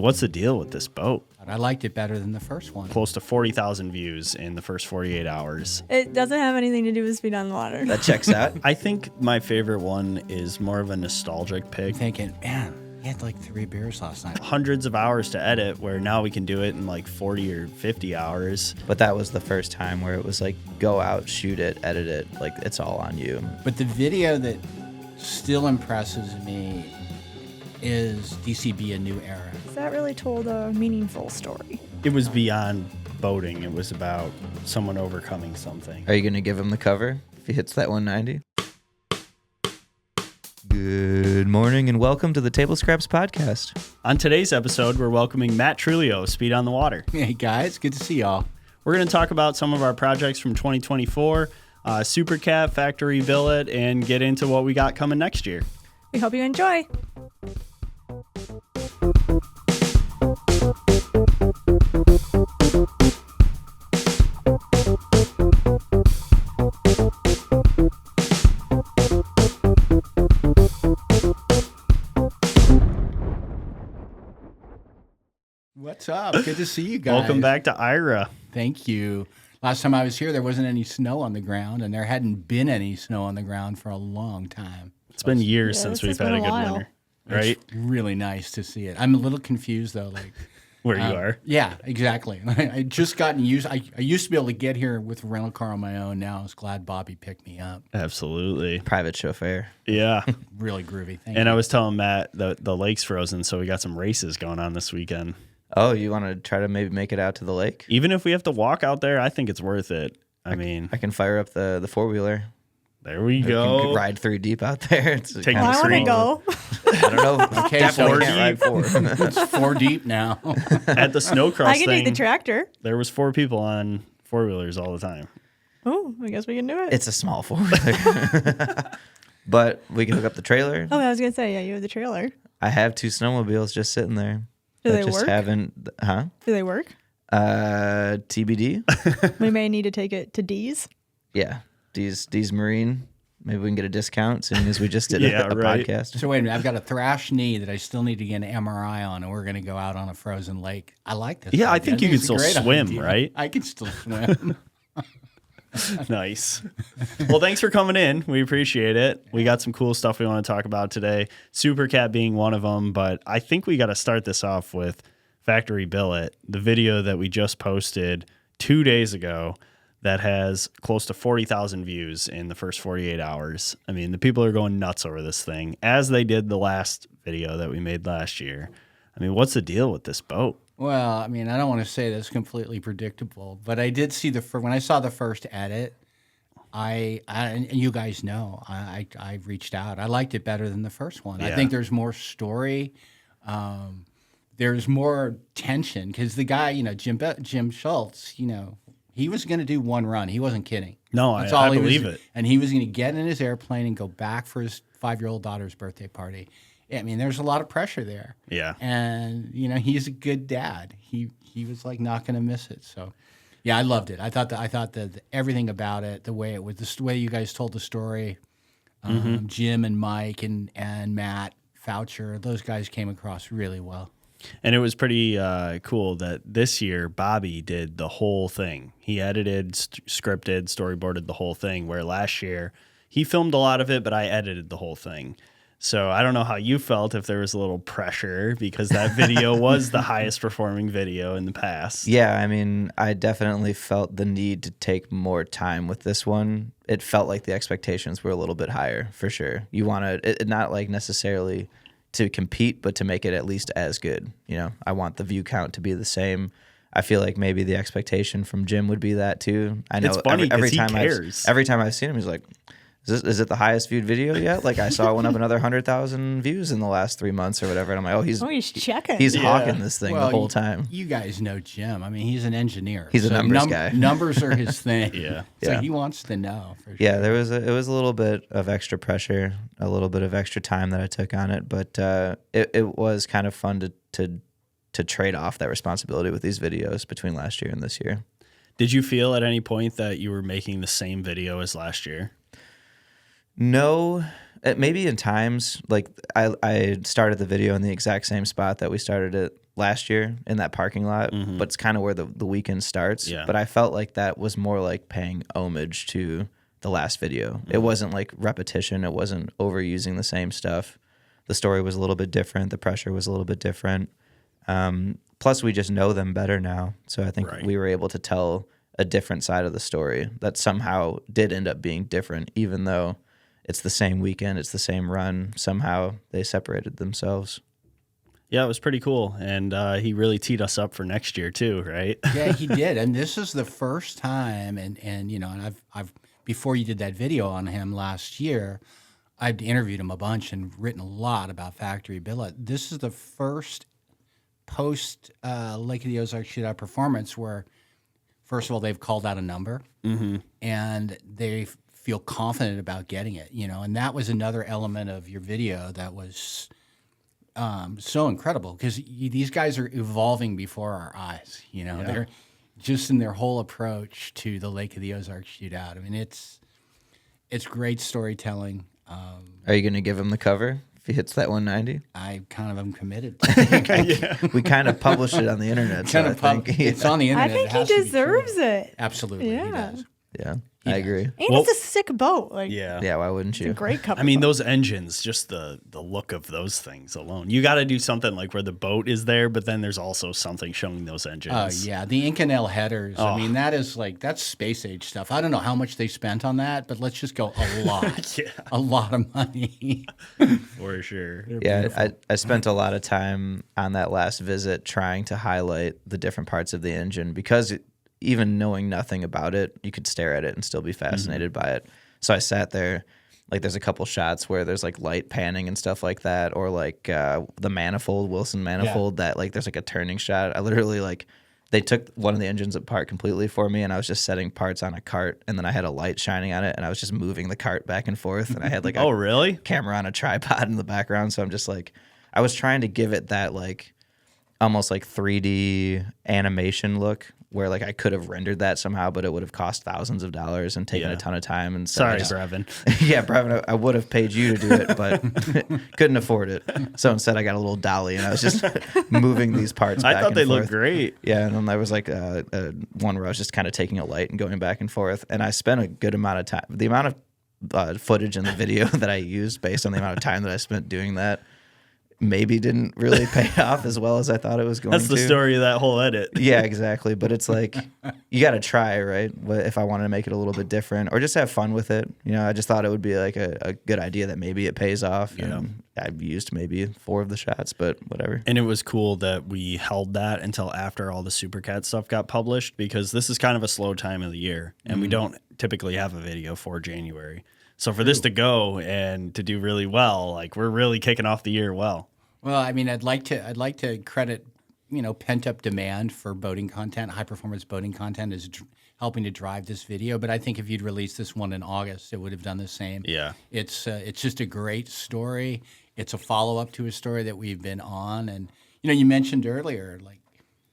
What's the deal with this boat? I liked it better than the first one. Close to 40,000 views in the first 48 hours. It doesn't have anything to do with Speed on the Water. That checks out. I think my favorite one is more of a nostalgic pick. Thinking, man, he had like 3 beers last night. Hundreds of hours to edit, where now we can do it in like 40 or 50 hours. But that was the first time where it was like, go out, shoot it, edit it. Like, it's all on you. But the video that still impresses me is DCB A New Era. That really told a meaningful story. It was beyond boating. It was about someone overcoming something. Are you going to give him the cover if he hits that 190? Good morning and welcome to the Table Scraps podcast. On today's episode, we're welcoming Matt Trulio of Speed on the Water. Hey guys, good to see y'all. We're going to talk about some of our projects from 2024, Supercat, Factory Billet, and get into what we got coming next year. We hope you enjoy. What's up? Good to see you guys. Welcome back to Ira. Thank you. Last time I was here, there wasn't any snow on the ground, and there hadn't been any snow on the ground for a long time. It's been years Yeah, since this we've has had a been a good while. winter, right? It's really nice to see it. I'm a little confused, though. Like Where you are. Yeah, exactly. I just gotten used. I used to be able to get here with a rental car on my own. Now I was glad Bobby picked me up. Absolutely. Private chauffeur. Yeah. Really groovy. Thank And you. I was telling Matt the lake's frozen, so we got some races going on this weekend. Oh, you want to try to maybe make it out to the lake? Even if we have to walk out there, I think it's worth it. I mean, I can fire up the four-wheeler. there we You go. can ride 3 deep out there. It's Take kinda the I want to small- go. I don't know. Okay, Definitely so can't ride 4. it's 4 deep now. At the snowcross I can thing, take the tractor. there was 4 people on 4-wheelers all the time. Oh, I guess we can do it. It's a small 4-wheeler. But we can hook up the trailer. Oh, I was going to say, yeah, you have the trailer. I have 2 snowmobiles just sitting there. Do I they just work? haven't, huh? Do they work? TBD. We may need to take it to D's. Yeah. D's Marine. Maybe we can get a discount soon as we just did Yeah, a right. podcast. So wait a minute, I've got a thrash knee that I still need to get an MRI on, and we're going to go out on a frozen lake. I like this. Yeah, I idea. think you can it's a still great swim, idea. right? I can still swim. Nice. Well, thanks for coming in. We appreciate it. We got some cool stuff we want to talk about today. Supercat being one of them, but I think we got to start this off with Factory Billet, the video that we just posted 2 days ago that has close to 40,000 views in the first 48 hours. I mean, the people are going nuts over this thing, as they did the last video that we made last year. I mean, what's the deal with this boat? Well, I mean, I don't want to say that's completely predictable, but I did see when I saw the first edit, and you guys know, I reached out. I liked it better than the first one. I Yeah. think there's more story. There's more tension because the guy, Jim Schultz, he was going to do one run. He wasn't kidding. No, That's I all he believe was, it. And he was going to get in his airplane and go back for his 5-year-old daughter's birthday party. I mean, there's a lot of pressure there. Yeah. And he's a good dad. He was like not going to miss it. So, yeah, I loved it. I thought that everything about it, the way it was, the way you guys told the story, Jim and Mike and Matt Foucher, those guys came across really well. And it was pretty cool that this year Bobby did the whole thing. He edited, scripted, storyboarded the whole thing, where last year he filmed a lot of it, but I edited the whole thing. So I don't know how you felt, if there was a little pressure, because that video was the highest performing video in the past. Yeah, I mean, I definitely felt the need to take more time with this one. It felt like the expectations were a little bit higher, for sure. You want to, not like necessarily to compete, but to make it at least as good. I want the view count to be the same. I feel like maybe the expectation from Jim would be that too. I know It's funny every 'cause he time cares. every time I've seen him, he's like, Is it the highest viewed video yet? Like, I saw one of another 100,000 views in the last 3 months or whatever. And I'm like, oh, he's checking. he's Yeah. hawking this thing the whole time. You guys know Jim. I mean, he's an engineer. He's a numbers guy. Numbers are his thing. Yeah. So Yeah. he wants to know. For sure. Yeah, it was a little bit of extra pressure, a little bit of extra time that I took on it, but it was kind of fun to trade off that responsibility with these videos between last year and this year. Did you feel at any point that you were making the same video as last year? No, maybe in times. Like I started the video in the exact same spot that we started it last year in that parking lot, but it's kind of where the weekend starts. Yeah. But I felt like that was more like paying homage to the last video. It wasn't like repetition. It wasn't overusing the same stuff. The story was a little bit different. The pressure was a little bit different. Plus, we just know them better now. So I think we were able to tell a different side of the story that somehow did end up being different, even though it's the same weekend, it's the same run. Somehow they separated themselves. Yeah, it was pretty cool. And he really teed us up for next year too, right? Yeah, he did. And this is the first time, and you know, and I've before you did that video on him last year, I've interviewed him a bunch and written a lot about Factory Billet. This is the first post Lake of the Ozarks shootout performance where, first of all, they've called out a number, and they feel confident about getting it. You know, and that was another element of your video that was so incredible because these guys are evolving before our eyes. You know, they're just in their whole approach to the Lake of the Ozarks shootout. I mean, it's great storytelling. Are you going to give him the cover if he hits that 190? I kind of am committed. We kind of published it on the internet. So I think, It's on the I internet. think It he has to be deserves true. it. Absolutely, Yeah. he does. yeah, I agree. And Well- it's a sick boat. Like, Yeah. Yeah, why wouldn't it's a you? great cover. I mean, boat. those engines, just the look of those things alone. You got to do something like where the boat is there, but then there's also something showing those engines. Yeah, the Inconel headers. I mean, that's space age stuff. I don't know how much they spent on that, but let's just go a lot. Yeah. A lot of money. For sure. Yeah, I spent a lot of time on that last visit trying to highlight the different parts of the engine because even knowing nothing about it, you could stare at it and still be fascinated by it. So I sat there, like there's a couple shots where there's like light panning and stuff like that, or like the manifold, Wilson manifold, that like there's like a turning shot. I literally like, they took one of the engines apart completely for me and I was just setting parts on a cart and then I had a light shining on it and I was just moving the cart back and forth and I had like a Oh, really? camera on a tripod in the background. So I'm just like, I was trying to give it that like almost like 3D animation look where like I could have rendered that somehow, but it would have cost thousands of dollars and taken Yeah. a ton of time. And so Sorry, I just- Brevin. yeah, Brevin, I would have paid you to do it, but couldn't afford it. So instead I got a little dolly and I was just moving these parts back I thought and they forth. looked great. Yeah, and then there was like one where I was just kind of taking a light and going back and forth. And I spent a good amount of time. The amount of footage in the video that I used based on the amount of time that I spent doing that maybe didn't really pay off as well as I thought it was going to. That's the story of that whole edit. Yeah, exactly. But it's like, you got to try, right? If I wanted to make it a little bit different or just have fun with it. You know, I just thought it would be like a good idea that maybe it pays off. Yeah. And I've used maybe 4 of the shots, but whatever. And it was cool that we held that until after all the Supercat stuff got published because this is kind of a slow time of the year and we don't typically have a video for January. So for this to go and to do really well, like we're really kicking off the year well. Well, I mean, I'd like to credit, you know, pent up demand for boating content, high performance boating content is helping to drive this video. But I think if you'd released this one in August, it would have done the same. Yeah. It's just a great story. It's a follow up to a story that we've been on, and you know, you mentioned earlier like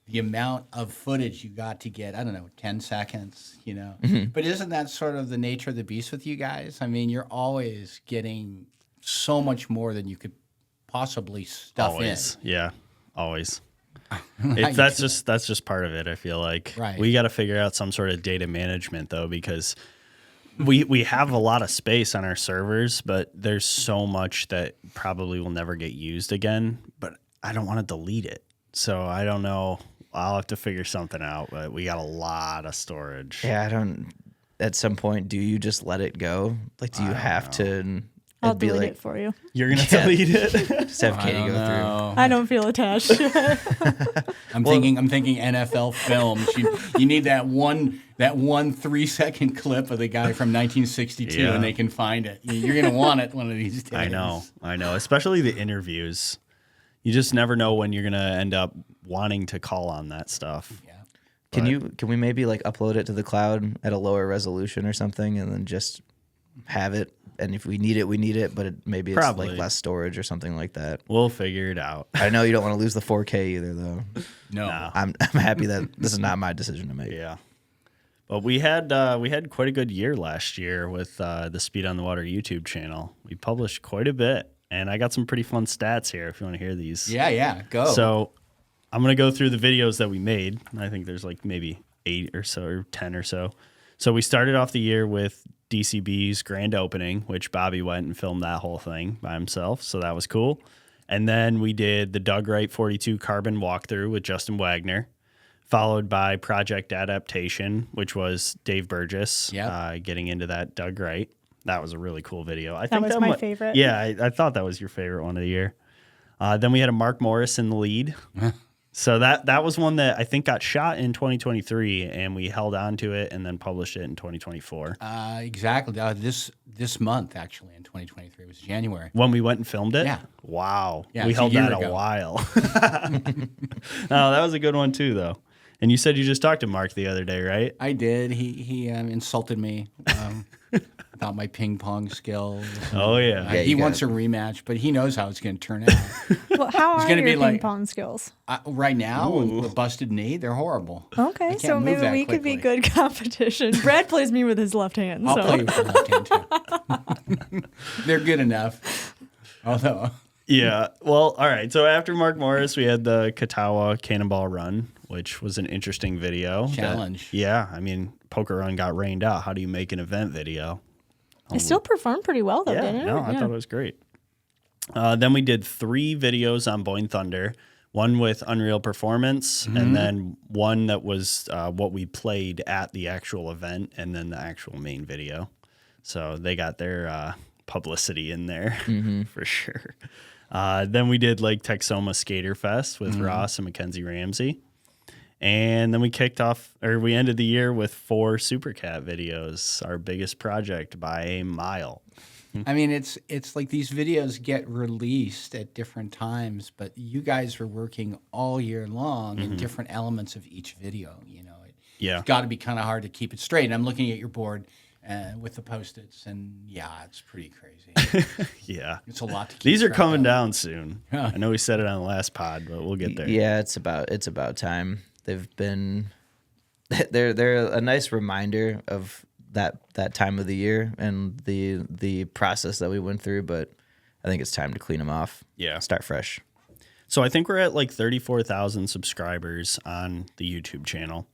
the amount of footage you got to get. I don't know, 10 seconds. You know, but isn't that sort of the nature of the beast with you guys? I mean, you're always getting so much more than you could possibly stuff Always. Yeah. Always. in. That's just part of it. I feel like Right. we got to figure out some sort of data management though, because we have a lot of space on our servers, but there's so much that probably will never get used again. But I don't want to delete it, so I don't know. I'll have to figure something out. But we got a lot of storage. Yeah, I don't. At some point, do you just let it go? Like, do you have to? I'll It'd be delete like it for you. You're gonna Yeah. delete it. just have I Katie don't go through. know. I don't feel attached. I'm thinking NFL films. You need that one 3-second clip of the guy from 1962, Yeah. and they can find it. You're gonna want it one of these days. I know. Especially the interviews. You just never know when you're gonna end up wanting to call on that stuff. Yeah. Can we maybe like upload it to the cloud at a lower resolution or something, and then just have it? And if we need it, we need it. But maybe it's Probably. like less storage or something like that. We'll figure it out. I know you don't want to lose the 4K either, though. No. I'm happy that this is not my decision to make. Yeah. But we had quite a good year last year with the Speed on the Water YouTube channel. We published quite a bit, and I got some pretty fun stats here if you want to hear these. Yeah. Go. So I'm going to go through the videos that we made. I think there's like maybe 8 or so or 10 or so. So we started off the year with DCB's grand opening, which Bobby went and filmed that whole thing by himself. So that was cool. And then we did the Doug Wright 42 carbon walkthrough with Justin Wagner, followed by Project Adaptation, which was Dave Burgess getting into that Doug Wright. That was a really cool video. I think was my favorite. Yeah, I thought that was your favorite one of the year. Then we had a Mark Morris in the lead. So that was one that I think got shot in 2023, and we held on to it and then published it in 2024. Exactly. This month, actually, in 2023. It was January. When we went and filmed it? Yeah. Wow. Yeah, we it's held a year that ago. a while. No, that was a good one too, though. And you said you just talked to Mark the other day, right? I did. He insulted me about my ping pong skills. Oh, yeah. Yeah, He you wants a rematch, but he knows how it's going to turn out. Well, how are gonna your be ping like- pong skills? Right now, with a busted knee, they're horrible. Okay, can't so move maybe that we could be quickly. good competition. Brad plays me with his left hand. I'll So play with the left hand too. They're good enough. Although, Yeah. Well, all right. So after Mark Morris, we had the Katawa Cannonball Run, which was an interesting video. Challenge. I mean, Poker Run got rained out. How do you make an event video? it still performed pretty well, though, didn't it? No, I thought it was great. Then we did 3 videos on Boeing Thunder, one with Unreal Performance, and then one that was what we played at the actual event, and then the actual main video. So they got their publicity in there for sure. Then we did Lake Texoma Skater Fest with Ross and Mackenzie Ramsey. And then we we ended the year with 4 Supercat videos, our biggest project by a mile. I mean, it's like these videos get released at different times, but you guys were working all year long in different elements of each video. You know, Yeah. it's got to be kind of hard to keep it straight. I'm looking at your board with the Post-its, and yeah, it's pretty crazy. Yeah. It's a lot to keep. These are track coming of. down soon. I know we said it on the last pod, but we'll get there. Yeah, it's about time. They've been they're a nice reminder of that time of the year and the process that we went through, but I think it's time to clean them off. Yeah. Start fresh. So I think we're at like 34,000 subscribers on the YouTube channel,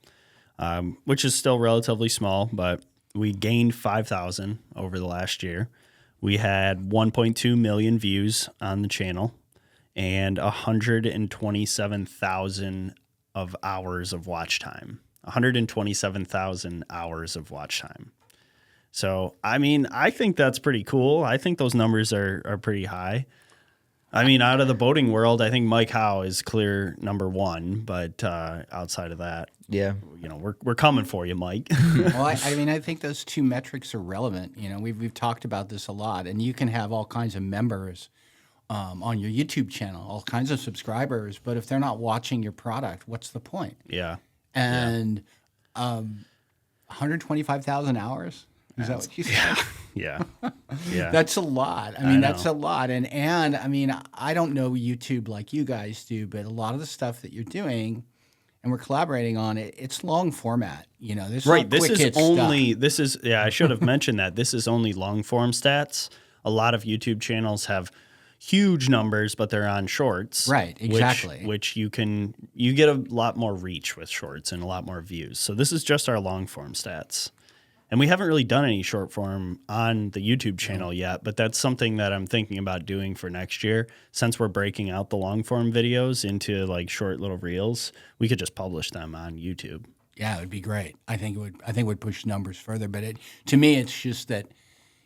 which is still relatively small, but we gained 5,000 over the last year. We had 1.2 million views on the channel and 127,000 of hours of watch time. 127,000 hours of watch time. So, I mean, I think that's pretty cool. I think those numbers are pretty high. I mean, out of the boating world, I think Mike Howe is clear number 1, but outside of that, Yeah. you know, we're coming for you, Mike. Well, I mean, I think those 2 metrics are relevant. You know, we've talked about this a lot, and you can have all kinds of members on your YouTube channel, all kinds of subscribers, but if they're not watching your product, what's the point? Yeah. And 125,000 hours? Is that what you said? Yeah. Yeah. That's a lot. I mean, know. that's a lot. And I mean, I don't know YouTube like you guys do, but a lot of the stuff that you're doing and we're collaborating on it, it's long format. You know, this Right. This quick is hit only, stuff. I should have mentioned that. This is only long form stats. A lot of YouTube channels have huge numbers, but they're on shorts. Right, exactly. Which you get a lot more reach with shorts and a lot more views. So this is just our long form stats. And we haven't really done any short form on the YouTube channel yet, but that's something that I'm thinking about doing for next year. Since we're breaking out the long form videos into like short little reels, we could just publish them on YouTube. Yeah, it would be great. I think it would push numbers further. But to me, it's just that,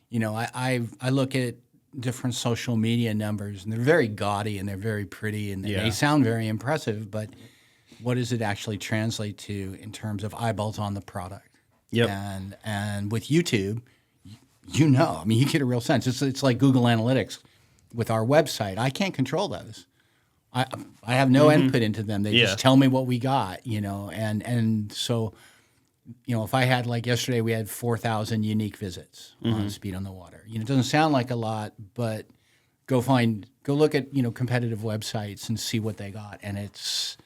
you know, I look at different social media numbers, and they're very gaudy and they're very pretty and they sound very impressive. But what does it actually translate to in terms of eyeballs on the product? Yep. And with YouTube, you know, I mean, you get a real sense. It's like Google Analytics with our website. I can't control those. I have no input into them. They just tell me what we got, you know, and so, you know, if I had like yesterday, we had 4,000 unique visits on Speed on the Water. You know, it doesn't sound like a lot, but go look at, you know, competitive websites and see what they got, and it's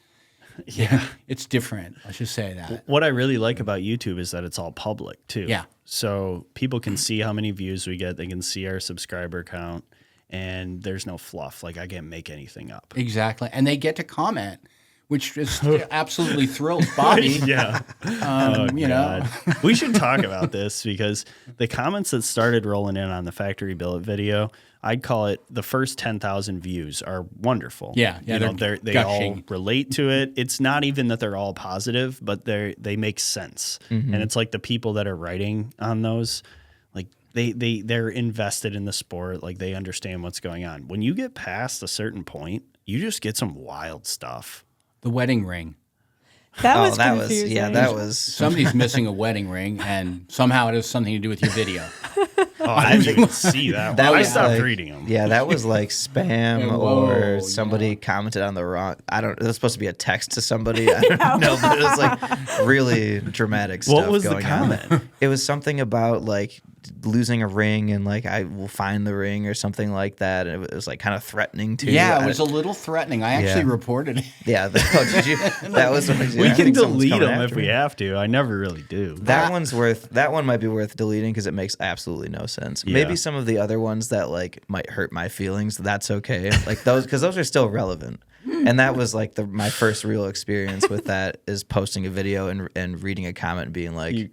different. Let's just say that. What I really like about YouTube is that it's all public too. Yeah. So people can see how many views we get. They can see our subscriber count, and there's no fluff. Like I can't make anything up. Exactly, and they get to comment which is absolutely thrills Bobby. Yeah. You know, We should talk about this because the comments that started rolling in on the Factory Billet video, I'd call it the first 10,000 views are wonderful. Yeah, you know, they're they all gushing. relate to it. It's not even that they're all positive, but they make sense. And it's like the people that are writing on those, like they're invested in the sport, like they understand what's going on. When you get past a certain point, you just get some wild stuff. the wedding ring. That was that confusing. was that was Somebody's missing a wedding ring, and somehow it has something to do with your video. Oh, I didn't even see that. That I was stopped like- reading them. Yeah, that was like spam Yeah, whoa, or somebody commented on the wrong. I don't. It was supposed to be a text to somebody. I don't know, but it was like really dramatic stuff. What was the going comment? on. It was something about like losing a ring and like I will find the ring or something like that. And it was like kind of threatening too. Yeah, it was a little threatening. I actually Yeah. reported it. Yeah. Did you? That was. We can delete them if we have to. I never really do. That one might be worth deleting because it makes absolutely no sense. Yeah. Maybe some of the other ones that like might hurt my feelings, that's okay. Like those, because those are still relevant. And that was like my first real experience with that is posting a video and reading a comment and being like,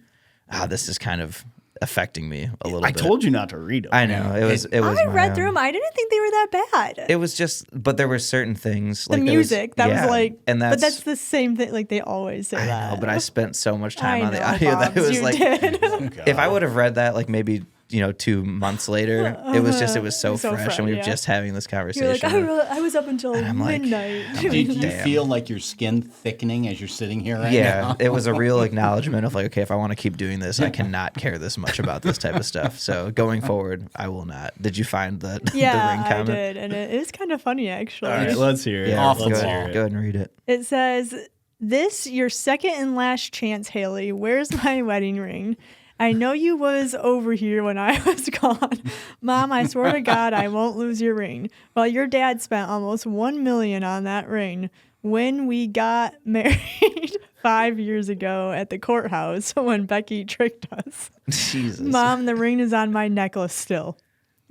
this is kind of affecting me a little I bit. told you not to read them. I know it was. I my read own. through them. I didn't think they were that bad. It was just, but there were certain things The like there was- music, that yeah, was like, and but that's the same thing. Like they always say I that. know, but I spent so much time I on the know, audio that it Bobs, was you like, did. if I would have read that like maybe 2 months later, it was so So fresh, fresh, and we were yeah. just having this You're conversation. like, I was up until I'm like, midnight. Do you Damn. feel like your skin thickening as you're sitting here right yeah, now? it was a real acknowledgement of like, okay, if I want to keep doing this, I cannot care this much about this type of stuff. So going forward, I will not. Did you find the ring Yeah, I comment? did, and it is kind of funny actually. All right, let's hear it. Yeah, Awful go Let's ball. hear ahead, it. go ahead and read it. It says, "This your second and last chance, Haley. Where's my wedding ring? I know you was over here when I was gone. Mom, I swear to God I won't lose your ring. Well, your dad spent almost $1 million on that ring when we got married 5 years ago at the courthouse when Becky tricked us. Jesus. Mom, the ring is on my necklace still."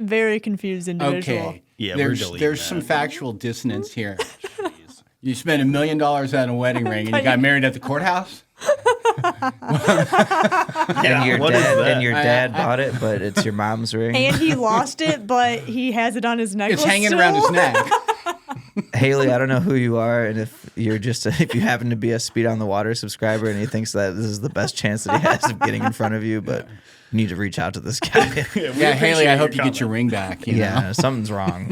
Very confused individual. Okay. Yeah, we're there's deleting there's that. some factual dissonance here. You spent $1 million on a wedding ring and you got married at the courthouse? And your what is dad that? and your dad bought it, but it's your mom's ring. And he lost it, but he has it on his necklace. It's hanging still. around his neck. Haley, I don't know who you are, and if you're just if you happen to be a Speed on the Water subscriber and he thinks that this is the best chance that he has of getting in front of you, but you need to reach out to this guy. Yeah, Haley, I hope you get your ring back. You Yeah, know? something's wrong.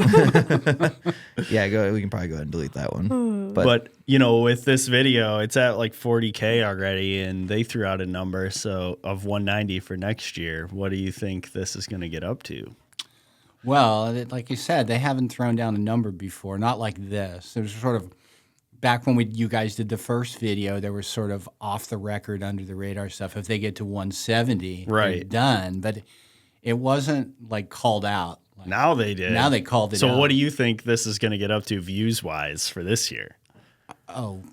Yeah, we can probably go ahead and delete that one. But with this video, it's at like 40K already, and they threw out a number of 190 for next year. What do you think this is going to get up to? Well, like you said, they haven't thrown down a number before, not like this. There's sort of, back when you guys did the first video, there was sort of off the record, under the radar stuff. If they get to 170, they're Right. done. But it wasn't like called out. Like, Now they did. Now they called it So out. what do you think this is going to get up to views-wise for this year? Oh,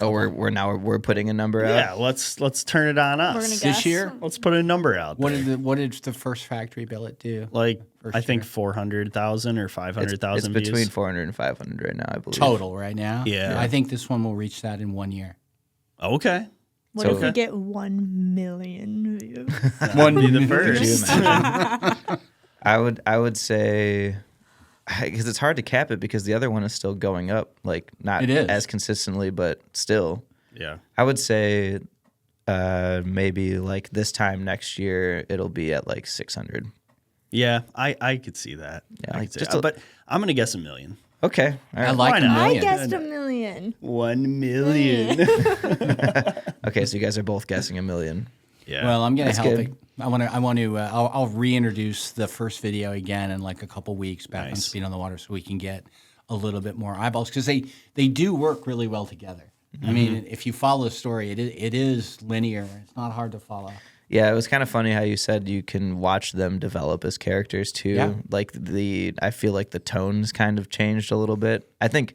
Oh, we're putting a number out. Yeah, let's turn it on us. We're gonna this guess. year? Let's put a number out What there. did the first factory billet do? Like, First I think year. 400,000 or It's 500,000 views. between 400 and 500 right now, I believe. Total right now? Yeah. I think this one will reach that in 1 year. Okay. What So- if we get 1 million views? One be the Could you first. imagine? I would say, because it's hard to cap it because the other one is still going up, like not It is. as consistently, but still. Yeah. I would say maybe like this time next year it'll be at like 600. Yeah, I could see that. Yeah, I like could see just that. a- But I'm going to guess 1 million. Okay, all right. I like Why a not? I million. guessed $1 million. 1 million. Okay, so you guys are both guessing 1 million. Yeah. Well, I'm going to That's help good. it. I'll reintroduce the first video again in like a couple weeks back on Nice. Speed on the Water so we can get a little bit more eyeballs because they do work really well together. I mean, if you follow the story, it is linear. It's not hard to follow. Yeah, it was kind of funny how you said you can watch them develop as characters too. Yeah. Like I feel like the tones kind of changed a little bit. I think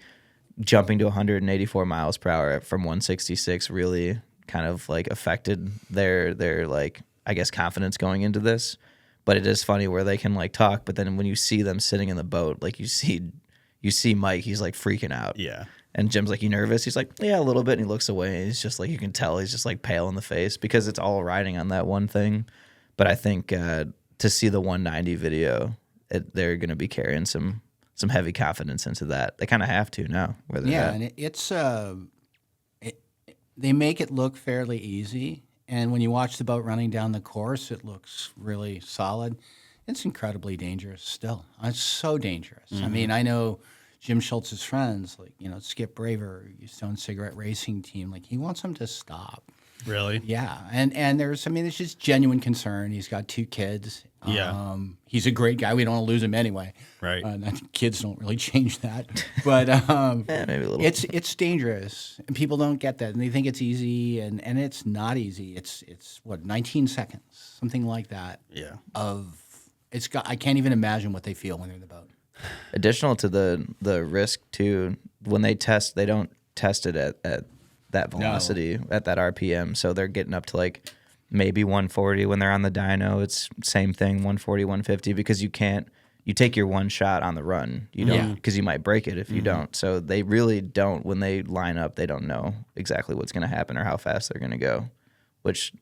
jumping to 184 miles per hour from 166 really kind of like affected their like, I guess, confidence going into this. But it is funny where they can like talk, but then when you see them sitting in the boat, like you see Mike, he's like freaking out. yeah. And Jim's like, "You nervous?" He's like, "Yeah, a little bit." And he looks away. And he's just like, you can tell he's just like pale in the face because it's all riding on that one thing. But I think to see the 190 video, they're going to be carrying some heavy confidence into that. They kind of have to now. Where they're at. And they make it look fairly easy. And when you watch the boat running down the course, it looks really solid. It's incredibly dangerous still. It's so dangerous. I mean, I know Jim Schultz's friends, like, Skip Braver, Stone Cigarette Racing Team, like, he wants them to stop. Really? Yeah. And there's just genuine concern. He's got 2 kids. Yeah. He's a great guy. We don't want to lose him anyway. Right. Kids don't really change that. But Maybe a little. it's dangerous. And people don't get that. And they think it's easy. And it's not easy. It's 19 seconds, something like that. Yeah. I can't even imagine what they feel when they're in the boat. Additional to the risk too, when they test, they don't test it at that velocity, at that RPM. So they're getting up to like maybe 140 when they're on the dyno. It's same thing, 140, 150, because you take your one shot on the run. You don't, because you might break it if you don't. So they really don't, when they line up, they don't know exactly what's going to happen or how fast they're going to go, which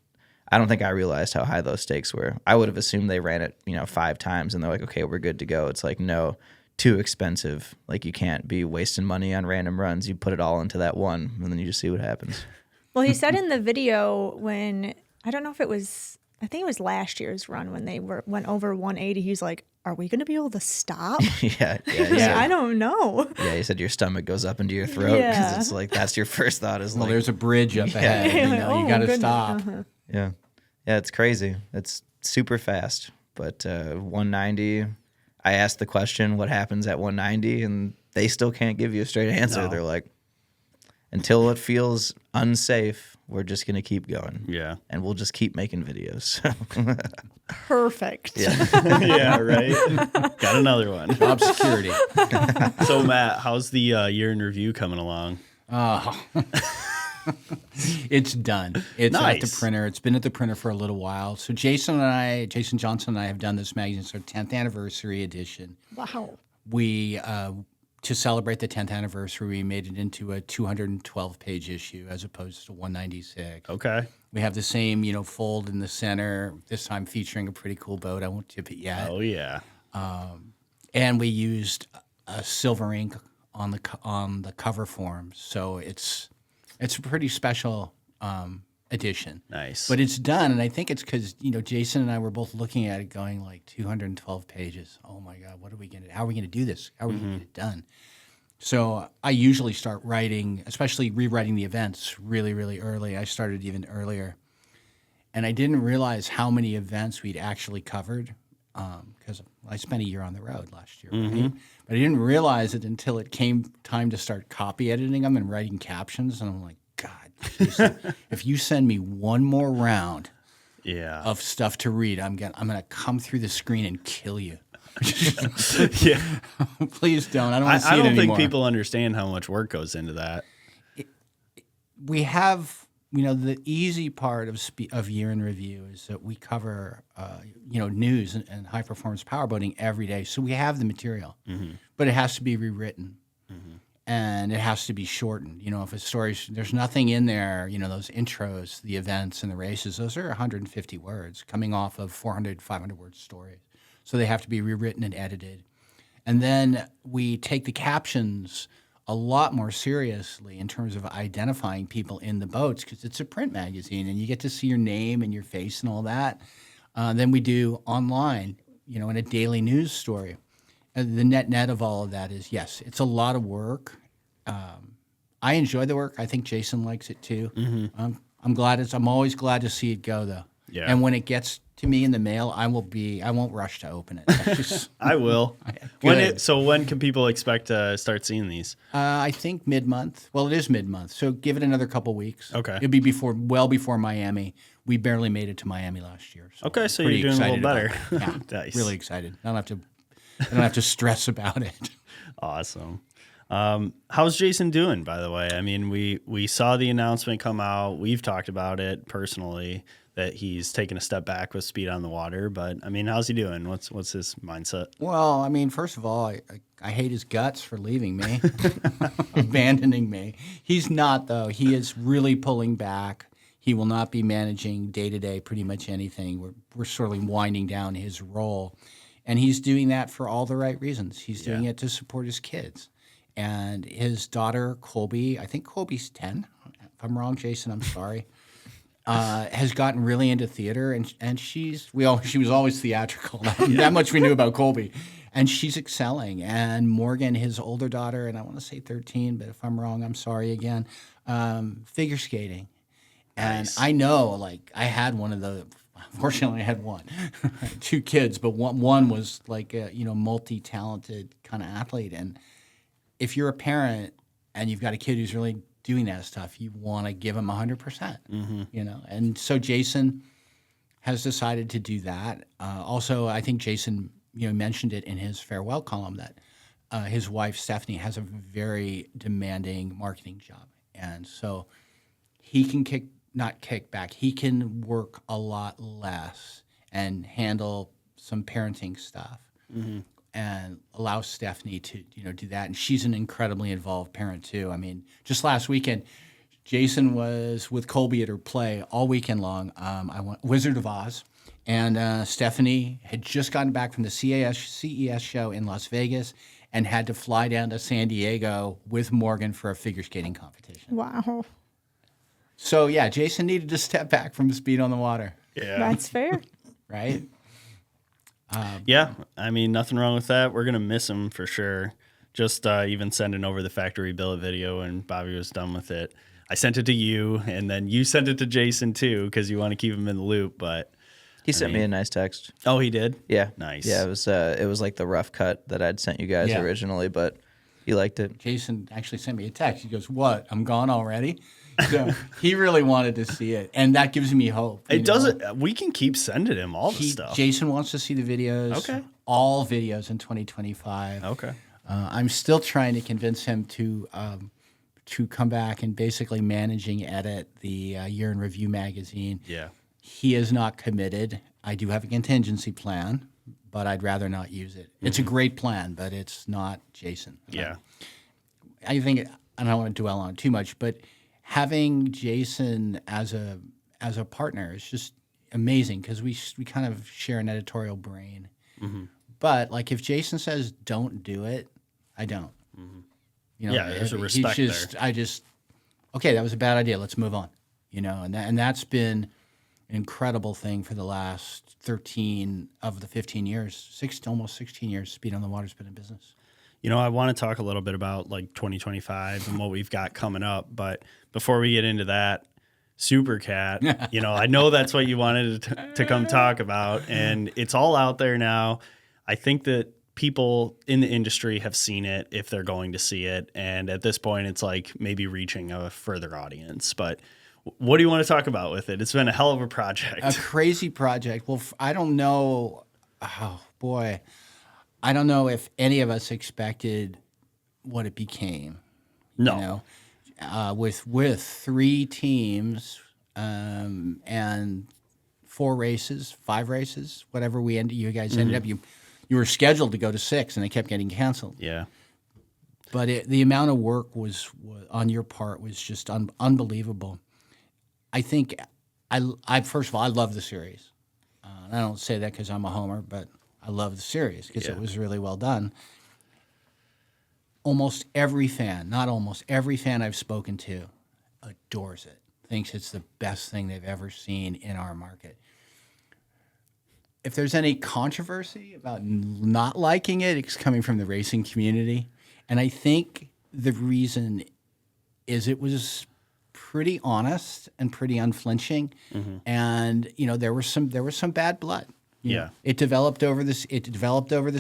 I don't think I realized how high those stakes were. I would have assumed they ran it, 5 times and they're like, okay, we're good to go. It's like, no, too expensive. Like, you can't be wasting money on random runs. You put it all into that one and then you just see what happens. Well, he said in the video when, I don't know if it was, I think it was last year's run when they went over 180, he's like, are we going to be able to stop? Yeah. I don't know. Yeah, he said your stomach goes up into your throat because it's like, that's your first thought is Well, like, there's a bridge up ahead. You got to stop. Yeah, it's crazy. It's super fast. But 190, I asked the question, what happens at 190? And they still can't give you a straight answer. No. They're like, until it feels unsafe, we're just going to keep going. Yeah. And we'll just keep making videos. Perfect. Yeah. Yeah, right. Got another one. Job security. So, Matt, how's the year in review coming along? It's done. It's at the Nice. printer. It's been at the printer for a little while. So Jason Johnson and I have done this magazine. It's our 10th anniversary edition. Wow. We, to celebrate the 10th anniversary, we made it into a 212-page issue as opposed to 196. Okay. We have the same, fold in the center, this time featuring a pretty cool boat. I won't tip it yet. Oh, yeah. And we used a silver ink on the cover form. So it's a pretty special edition. Nice. But it's done, and I think it's because Jason and I were both looking at it, going like 212 pages. Oh my God, how are we gonna do this? How are we gonna get it done? So I usually start writing, especially rewriting the events, really, really early. I started even earlier, and I didn't realize how many events we'd actually covered because I spent a year on the road last year, right? But I didn't realize it until it came time to start copy editing them and writing captions, and I'm like, God, if you send me one more round of stuff to read, I'm gonna come through the screen and kill you. Yeah. Please don't. I don't want to see I it don't anymore. think people understand how much work goes into that. We have, the easy part of year in review is that we cover, news and high performance powerboating every day. So we have the material, but it has to be rewritten. And it has to be shortened. If a story, there's nothing in there, those intros, the events and the races, those are 150 words coming off of 400, 500 word stories. So they have to be rewritten and edited. And then we take the captions a lot more seriously in terms of identifying people in the boats because it's a print magazine and you get to see your name and your face and all that. Then we do online, in a daily news story. The net of all of that is, yes, it's a lot of work. I enjoy the work. I think Jason likes it too. I'm always glad to see it go though. Yeah. And when it gets to me in the mail, I won't rush to open it. I will. When can people expect to start seeing these? I think mid-month. Well, it is mid-month, so give it another couple weeks. Okay. It'll be well before Miami. We barely made it to Miami last year. So Okay, so pretty you're doing a little excited better. about it. Yeah, Nice. really excited. I don't have to stress about it. Awesome. How's Jason doing, by the way? I mean, we saw the announcement come out. We've talked about it personally. that he's taken a step back with speed on the water. But I mean, how's he doing? What's his mindset? Well, I mean, first of all, I hate his guts for leaving me, abandoning me. He's not, though. He is really pulling back. He will not be managing day-to-day pretty much anything. We're sort of winding down his role. And he's doing that for all the right reasons. He's doing it to support his kids. And his daughter, Colby, I think Colby's 10. If I'm wrong, Jason, I'm sorry. Has gotten really into theater, and she was always theatrical. That much we knew about Colby. And she's excelling. And Morgan, his older daughter, and I want to say 13, but if I'm wrong, I'm sorry again, figure skating. And Nice. I know, like, I had one of the, fortunately I had one, 2 kids, but one was like a, multi-talented kind of athlete. And if you're a parent and you've got a kid who's really doing that stuff, you want to give him 100%, And so Jason has decided to do that. Also, I think Jason, mentioned it in his farewell column that his wife, Stephanie, has a very demanding marketing job. And so he can not kick back. He can work a lot less and handle some parenting stuff and allow Stephanie to, do that. And she's an incredibly involved parent too. I mean, just last weekend, Jason was with Colby at her play all weekend long. I went Wizard of Oz, and Stephanie had just gotten back from the CES show in Las Vegas and had to fly down to San Diego with Morgan for a figure skating competition. Wow. So, yeah, Jason needed to step back from speed on the water, Yeah. That's fair. right? Yeah, I mean, nothing wrong with that. We're going to miss him for sure. Just even sending over the factory billet video and Bobby was done with it. I sent it to you, and then you sent it to Jason too because you want to keep him in the loop. But He sent me a nice text. oh, he did? Yeah. Nice. Yeah, it was like the rough cut that I'd sent you guys Yeah. originally, but he liked it. Jason actually sent me a text. He goes, "What? I'm gone already?" So he really wanted to see it, and that gives me hope. It doesn't. We can keep sending him all the stuff. Jason wants to see the videos. Okay. All videos in 2025. Okay. I'm still trying to convince him to come back and basically managing edit the Year in Review magazine. Yeah. He is not committed. I do have a contingency plan, but I'd rather not use it. It's a great plan, but it's not Jason. Yeah. I think, and I don't want to dwell on it too much, but having Jason as a partner is just amazing because we kind of share an editorial brain. But like if Jason says don't do it, I don't. Yeah, there's a respect there. Okay, that was a bad idea. Let's move on. And that's been an incredible thing for the last 13 of the 15 years, almost 16 years. Speed on the Water's been in business. I want to talk a little bit about like 2025 and what we've got coming up. But before we get into that, Super Cat, I know that's what you wanted to come talk about, and it's all out there now. I think that people in the industry have seen it if they're going to see it. And at this point, it's like maybe reaching a further audience. But what do you want to talk about with it? It's been a hell of a project. A crazy project. Well, I don't know. Oh, boy. I don't know if any of us expected what it became. No. With 3 teams and 4 races, 5 races, whatever you guys ended up. You were scheduled to go to 6, and they kept getting canceled. Yeah. But the amount of work was on your part was just unbelievable. I think first of all, I love the series. I don't say that because I'm a homer, but I love the series because it was really well done. Not every fan I've spoken to adores it, thinks it's the best thing they've ever seen in our market. If there's any controversy about not liking it, it's coming from the racing community. And I think the reason is it was pretty honest and pretty unflinching. And, there was some bad blood. Yeah. It developed over the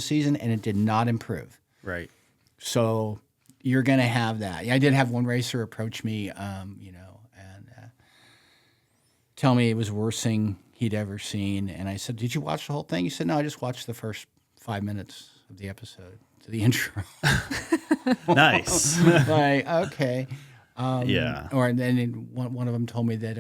season, and it did not improve. Right. So you're going to have that. I did have one racer approach me, and tell me it was the worst thing he'd ever seen. And I said, "Did you watch the whole thing?" He said, "No, I just watched the first 5 minutes of the episode, to the intro." Nice. Like, okay. Yeah. Or then one of them told me that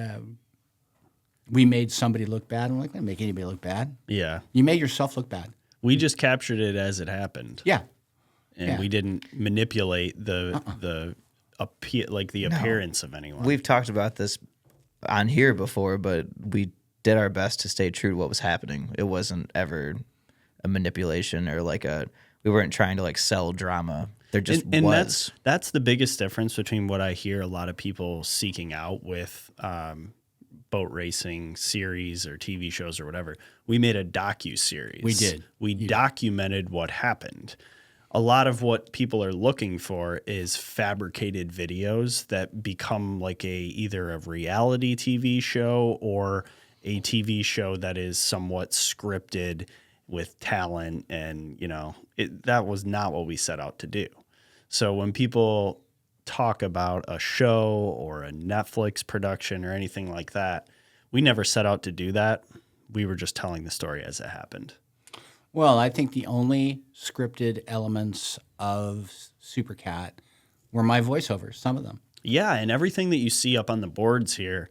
we made somebody look bad. I'm like, I didn't make anybody look bad. Yeah. You made yourself look bad. We just captured it as it happened. Yeah. And we didn't manipulate the appearance of anyone. We've talked about this on here before, but we did our best to stay true to what was happening. It wasn't ever a manipulation or we weren't trying to like sell drama. There just and was. That's the biggest difference between what I hear a lot of people seeking out with boat racing series or TV shows or whatever. We made a docu-series. We did. We documented what happened. A lot of what people are looking for is fabricated videos that become like either a reality TV show or a TV show that is somewhat scripted with talent. And, that was not what we set out to do. So when people talk about a show or a Netflix production or anything like that, we never set out to do that. We were just telling the story as it happened. Well, I think the only scripted elements of Supercat were my voiceovers, some of them. Yeah, and everything that you see up on the boards here,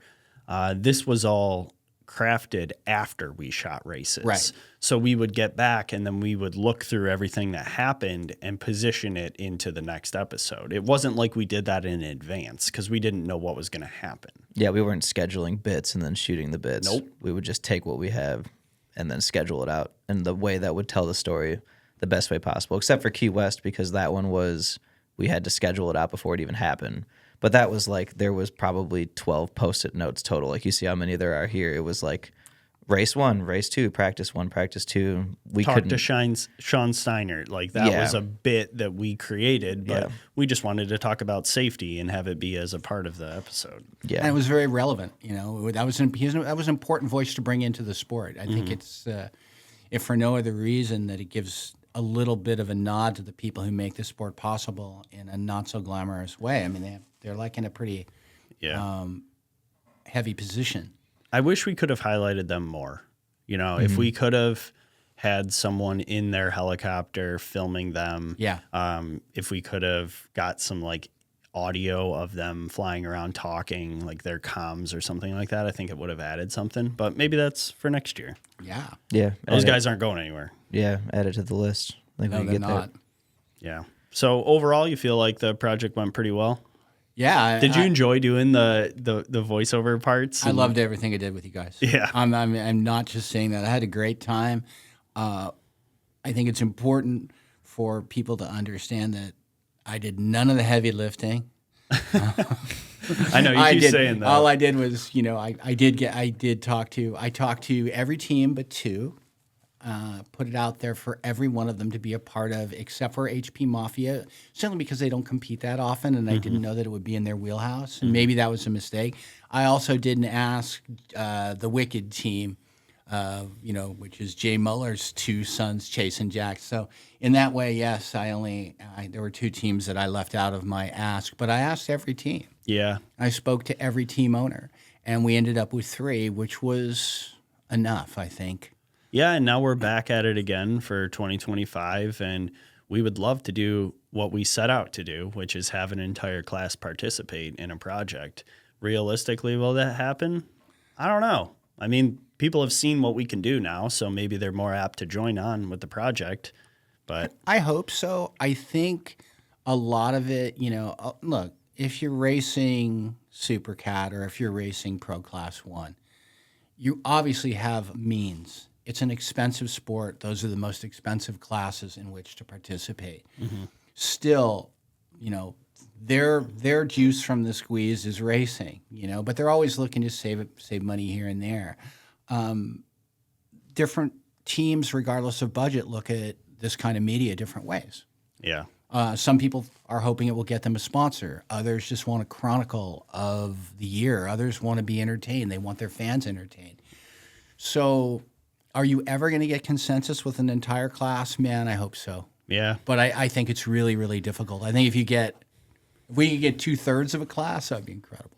this was all crafted after we shot races. Right. So we would get back and then we would look through everything that happened and position it into the next episode. It wasn't like we did that in advance because we didn't know what was going to happen. Yeah, we weren't scheduling bits and then shooting the bits. Nope. We would just take what we have and then schedule it out in the way that would tell the story the best way possible, except for Key West, because that one we had to schedule it out before it even happened. But that was there was probably 12 Post-it notes total. Like you see how many there are here. It was like race 1, race 2, practice 1, practice 2. We Talk to Sean Steiner. That was a bit that we created, but we just wanted to talk about safety and have it be as a part of the episode. Yeah. And it was very relevant. That was an important voice to bring into the sport. I think it's, if for no other reason, that it gives a little bit of a nod to the people who make this sport possible in a not so glamorous way. I mean, they're like in a pretty heavy position. I wish we could have highlighted them more. If we could have had someone in their helicopter filming them. Yeah. If we could have got some audio of them flying around talking, like their comms or something like that, I think it would have added something. But maybe that's for next year. Yeah. Yeah. Those guys aren't going anywhere. Yeah, add it to the list. No, they're not. Yeah. So overall, you feel like the project went pretty well? Yeah. Did you enjoy doing the voiceover parts? I loved everything I did with you guys. Yeah. I'm not just saying that. I had a great time. I think it's important for people to understand that I did none of the heavy lifting. I know you keep saying that. All I did was, I talked to every team but 2. Put it out there for every one of them to be a part of, except for HP Mafia, certainly because they don't compete that often, and I didn't know that it would be in their wheelhouse, and maybe that was a mistake. I also didn't ask the Wicked team, which is Jay Muller's 2 sons, Chase and Jack. So in that way, yes, there were 2 teams that I left out of my ask, but I asked every team. Yeah. I spoke to every team owner, and we ended up with 3, which was enough, I think. Yeah, and now we're back at it again for 2025, and we would love to do what we set out to do, which is have an entire class participate in a project. Realistically, will that happen? I don't know. I mean, people have seen what we can do now, so maybe they're more apt to join on with the project. But I hope so. I think a lot of it, look, if you're racing Supercat or if you're racing Pro Class 1, you obviously have means. It's an expensive sport. Those are the most expensive classes in which to participate. Mm-hmm. Still, their juice from the squeeze is racing, but they're always looking to save money here and there. Different teams, regardless of budget, look at this kind of media different ways. yeah. Some people are hoping it will get them a sponsor. Others just want a chronicle of the year. Others want to be entertained. They want their fans entertained. So are you ever going to get consensus with an entire class? Man, I hope so. Yeah. But I think it's really, really difficult. I think if we could get 2/3 of a class, that'd be incredible.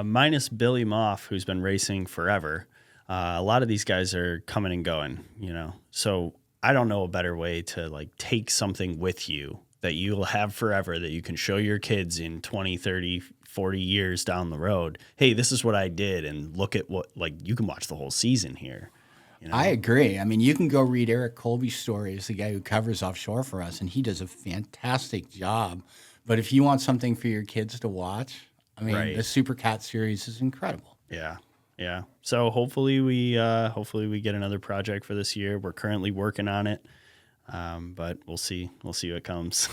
Minus Billy Moff, who's been racing forever. A lot of these guys are coming and going, So I don't know a better way to take something with you that you'll have forever that you can show your kids in 20, 30, 40 years down the road. Hey, this is what I did. And look at what, like, you can watch the whole season here. You know? I agree. I mean, you can go read Eric Colby's stories, the guy who covers offshore for us, and he does a fantastic job. But if you want something for your kids to watch, I mean, the Super Cat series is incredible. Yeah. Yeah. So hopefully we get another project for this year. We're currently working on it. But we'll see. We'll see what comes.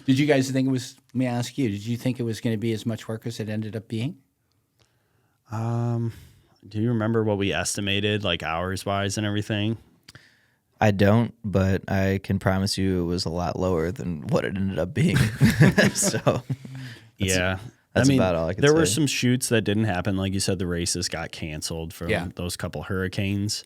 Did you guys think it was, let me ask you, did you think it was going to be as much work as it ended up being? Do you remember what we estimated, like hours wise and everything? I don't, but I can promise you it was a lot lower than what it ended up being. So that's about all I can say. There were some shoots that didn't happen. Like you said, the races got canceled from those couple hurricanes.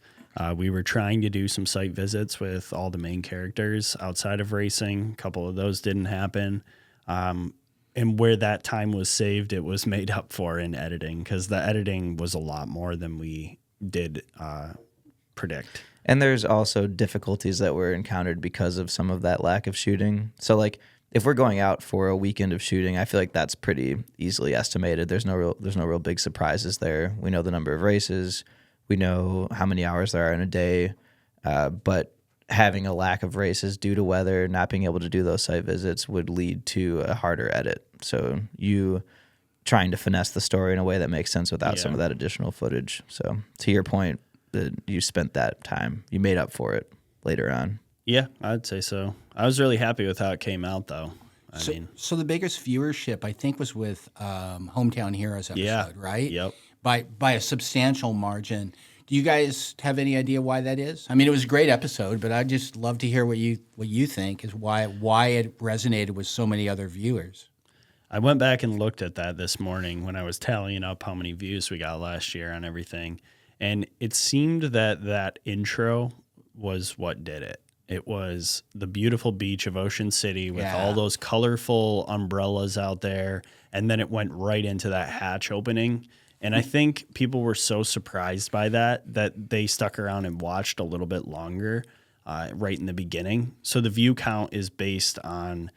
We were trying to do some site visits with all the main characters outside of racing. A couple of those didn't happen. And where that time was saved, it was made up for in editing, because the editing was a lot more than we did predict. And there's also difficulties that were encountered because of some of that lack of shooting. So, like, if we're going out for a weekend of shooting, I feel like that's pretty easily estimated. There's no real big surprises there. We know the number of races. We know how many hours there are in a day. But having a lack of races due to weather, not being able to do those site visits would lead to a harder edit. So you trying to finesse the story in a way that makes sense without some of that additional footage. So to your point, that you spent that time, you made up for it later on. Yeah, I'd say so. I was really happy with how it came out, though. So the biggest viewership, I think, was with Hometown Heroes episode, right? Yep. By a substantial margin. Do you guys have any idea why that is? I mean, it was a great episode, but I'd just love to hear what you think is why it resonated with so many other viewers. I went back and looked at that this morning when I was tallying up how many views we got last year on everything, and it seemed that intro was what did it. It was the beautiful beach of Ocean City with all those colorful umbrellas out there, and then it went right into that hatch opening. And I think people were so surprised by that they stuck around and watched a little bit longer right in the beginning. So the view count is based on,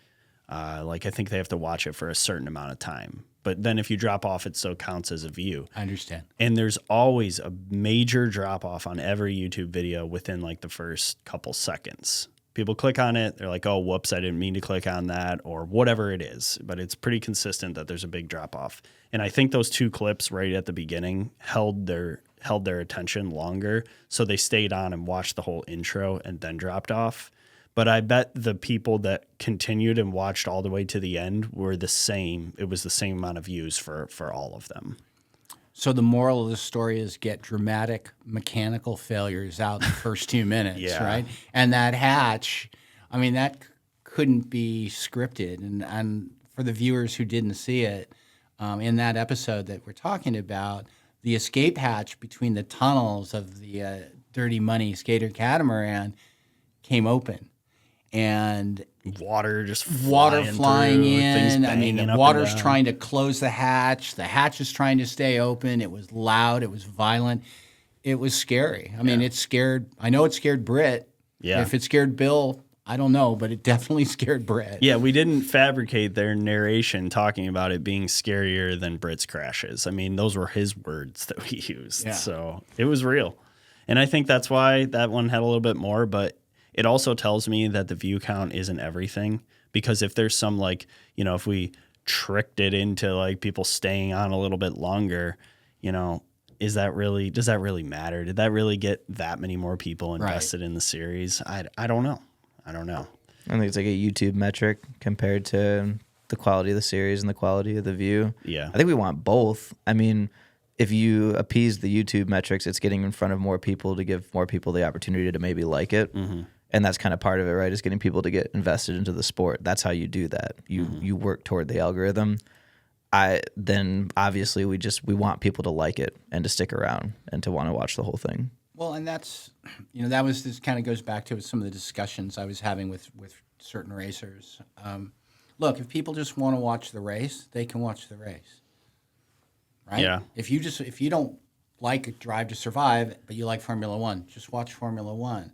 I think they have to watch it for a certain amount of time. But then if you drop off, it still counts as a view. I understand. And there's always a major drop off on every YouTube video within like the first couple seconds. People click on it, they're like, oh, whoops, I didn't mean to click on that, or whatever it is. But it's pretty consistent that there's a big drop off. And I think those two clips right at the beginning held their attention longer. So they stayed on and watched the whole intro and then dropped off. But I bet the people that continued and watched all the way to the end were the same. It was the same amount of views for all of them. So the moral of the story is get dramatic mechanical failures out in the first 2 minutes, right? And that hatch, I mean, that couldn't be scripted. And for the viewers who didn't see it, in that episode that we're talking about, the escape hatch between the tunnels of the Dirty Money skater catamaran came open. And water flying in. I mean, the water's down. trying to close the hatch. The hatch is trying to stay open. It was loud. It was violent. It was scary. I mean, I know it scared Britt. Yeah. If it scared Bill, I don't know, but it definitely scared Britt. Yeah, we didn't fabricate their narration talking about it being scarier than Britt's crashes. I mean, those were his words that we used. Yeah. So it was real. And I think that's why that one had a little bit more, but it also tells me that the view count isn't everything, because if there's some if we tricked it into people staying on a little bit longer, does that really matter? Did that really get that many more people invested in the series? I don't know. I think it's like a YouTube metric compared to the quality of the series and the quality of the view. Yeah. I think we want both. I mean, if you appease the YouTube metrics, it's getting in front of more people to give more people the opportunity to maybe like it. Mm-hmm. And that's kind of part of it, right? Is getting people to get invested into the sport. That's how you do that. You work toward the algorithm. Then obviously we want people to like it and to stick around and to want to watch the whole thing. Well, and this kind of goes back to some of the discussions I was having with certain racers. Look, if people just want to watch the race, they can watch the race, right? Yeah. If you don't like Drive to Survive, but you like Formula One, just watch Formula One.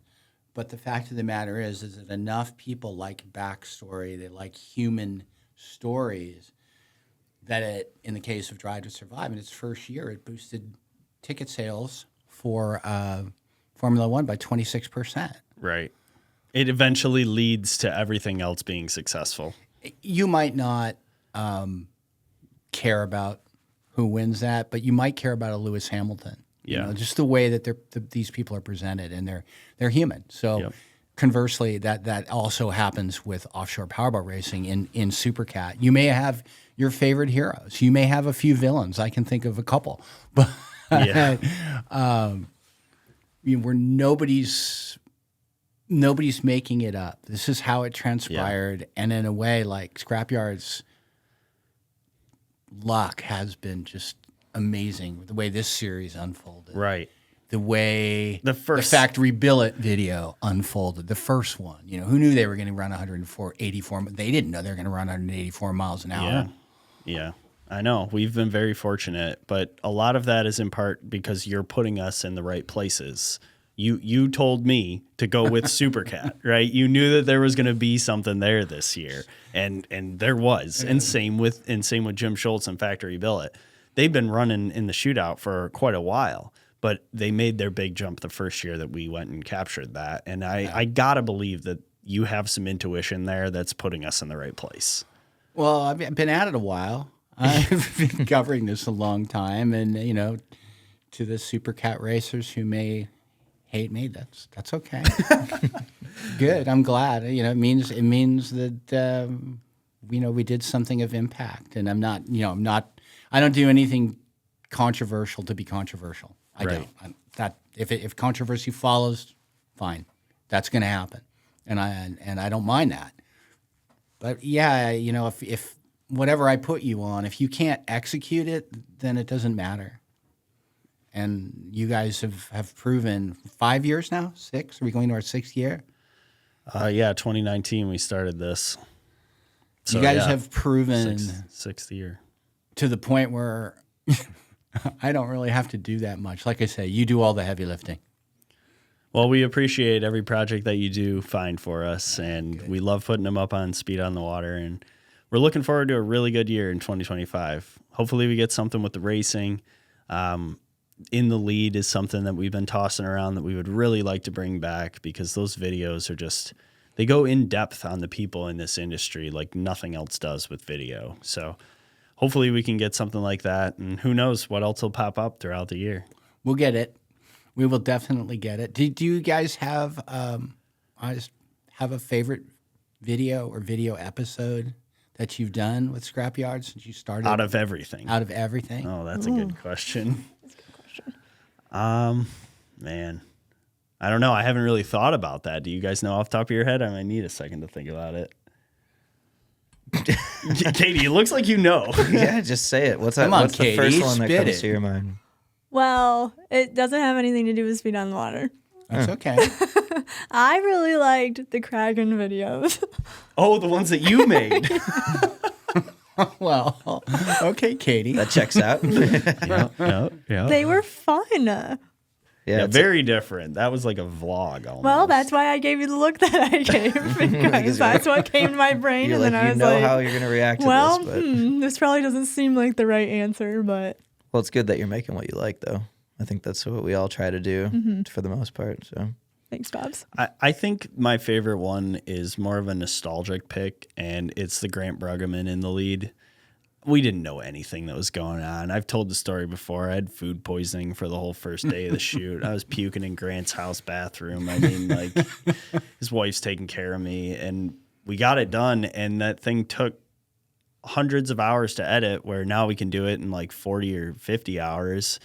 But the fact of the matter is that enough people like backstory, they like human stories, that in the case of Drive to Survive, in its first year, it boosted ticket sales for Formula One by 26%. Right. It eventually leads to everything else being successful. You might not care about who wins that, but you might care about a Lewis Hamilton. Yeah. You know, just the way that theyese people are presented, and they're human. So Yep. conversely, that also happens with offshore powerboat racing in Supercat. You may have your favorite heroes. You may have a few villains. I can think of a couple, but Yeah. where nobody's making it up. This is how it transpired, and in a way, like Scrapyard's luck has been just amazing. The way this series unfolded, Right. the way The first- factory billet video unfolded. The first one, you know, who knew they were going to run 184? They didn't know they were going to run 184 miles an hour. Yeah. Yeah. I know. We've been very fortunate, but a lot of that is in part because you're putting us in the right places. You told me to go with Supercat, right? You knew that there was going to be something there this year, and there was. And same with Jim Schultz and Factory Billet. They've been running in the shootout for quite a while, but they made their big jump the first year that we went and captured that. And I gotta believe that you have some intuition there that's putting us in the right place. Well, I've been at it a while. I've been covering this a long time, and you know, to the Supercat racers who may hate me, that's okay. Good. I'm glad. You know, it means that you know, we did something of impact, and I don't do anything controversial to be controversial. I Right. don't. If controversy follows, fine, that's going to happen, and I don't mind that. But yeah, you know, if whatever I put you on, if you can't execute it, then it doesn't matter. And you guys have proven 5 years now, 6. Are we going to our 6th year? 2019 we started this. So, you guys yeah, have proven sixth year. to the point where I don't really have to do that much. Like I say, you do all the heavy lifting. Well, we appreciate every project that you do find for us, and we love putting them up on Speed on the Water, and we're looking forward to a really good year in 2025. Hopefully we get something with the racing. In the Lead is something that we've been tossing around that we would really like to bring back, because those videos are just, they go in depth on the people in this industry like nothing else does with video. So hopefully we can get something like that, and who knows what else will pop up throughout the year. We'll get it. We will definitely get it. Do you guys have a favorite video or video episode that you've done with Scrapyard since you started? Out of everything. Out of everything? Oh, that's a good question. Man, I don't know. I haven't really thought about that. Do you guys know off the top of your head? I might need a second to think about it. Katie, it looks like you know. Yeah, just say it. What's Come on, what's the Katie, first one that spit comes it. to your mind? Well, it doesn't have anything to do with Speed on the Water. That's okay. I really liked the Kraken videos. Oh, the ones that you made. Well, okay, Katie. That checks out. Yeah. They were fun. Yeah, it's very different. That was like a vlog almost. Well, that's why I gave you the look that I gave, because that's what came to my brain. you're And like, then I you was know like, how you're going to react to well, this. But this probably doesn't seem like the right answer, but well, it's good that you're making what you like, though. I think that's what we all try to do for the most part. So thanks, Babs. I think my favorite one is more of a nostalgic pick, and it's the Grant Bruggeman in the Lead. We didn't know anything that was going on. I've told the story before. I had food poisoning for the whole first day of the shoot. I was puking in Grant's house bathroom. I mean, like, his wife's taking care of me, and we got it done, and that thing took hundreds of hours to edit, where now we can do it in like 40 or 50 hours.